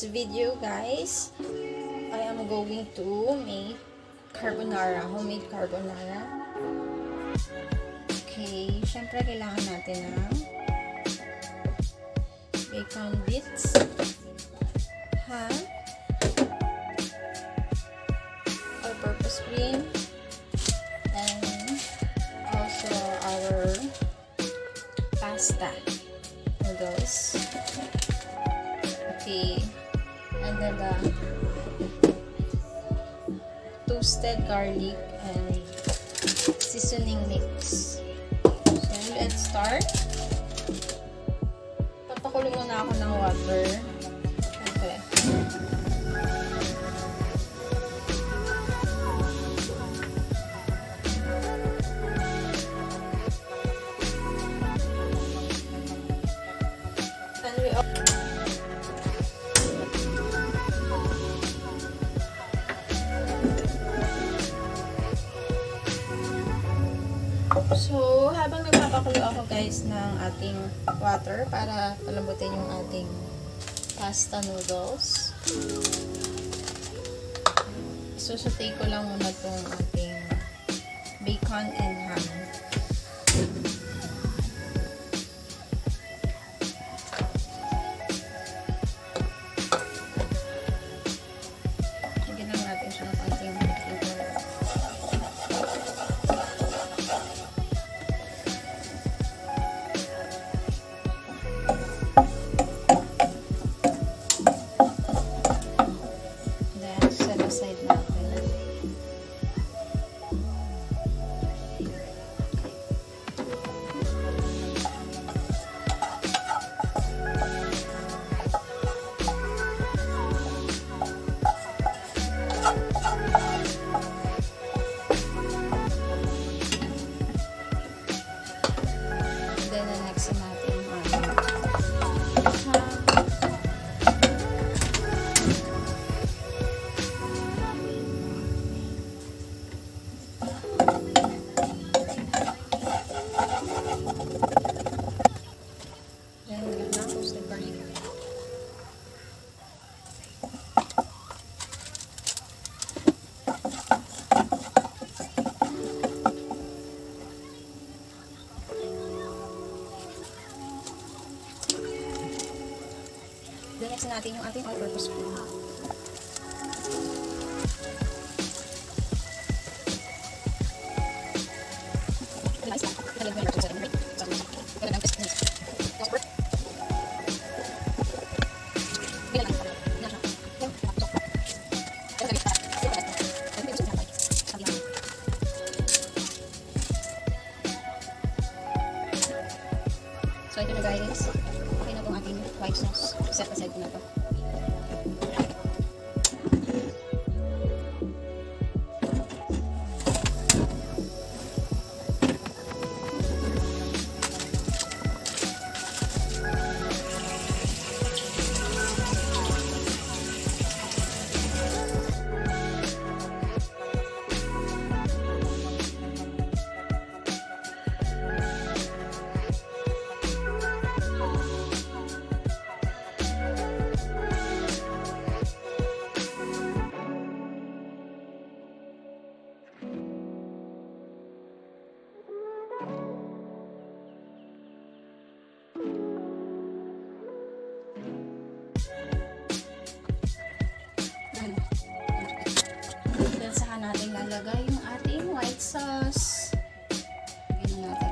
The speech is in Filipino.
this video, guys, I am going to make carbonara, homemade carbonara. Okay, syempre kailangan natin ng bacon bits, ham, all-purpose cream, and also our pasta noodles. Okay, and then the toasted garlic and seasoning mix. So let's start. Papakulo muna ako ng water. Okay. So, habang nagpapakulo ako guys ng ating water para palambutin yung ating pasta noodles, isusutay ko lang muna itong ating bacon and ham. Lagyan lang natin siya ng konting flavor. Next natin yung ating all-purpose cream. So ito na guys. Okay na itong ating white sauce. Set aside ko na ito. Then saka natin lalagay yung ating white sauce. Lagyan natin.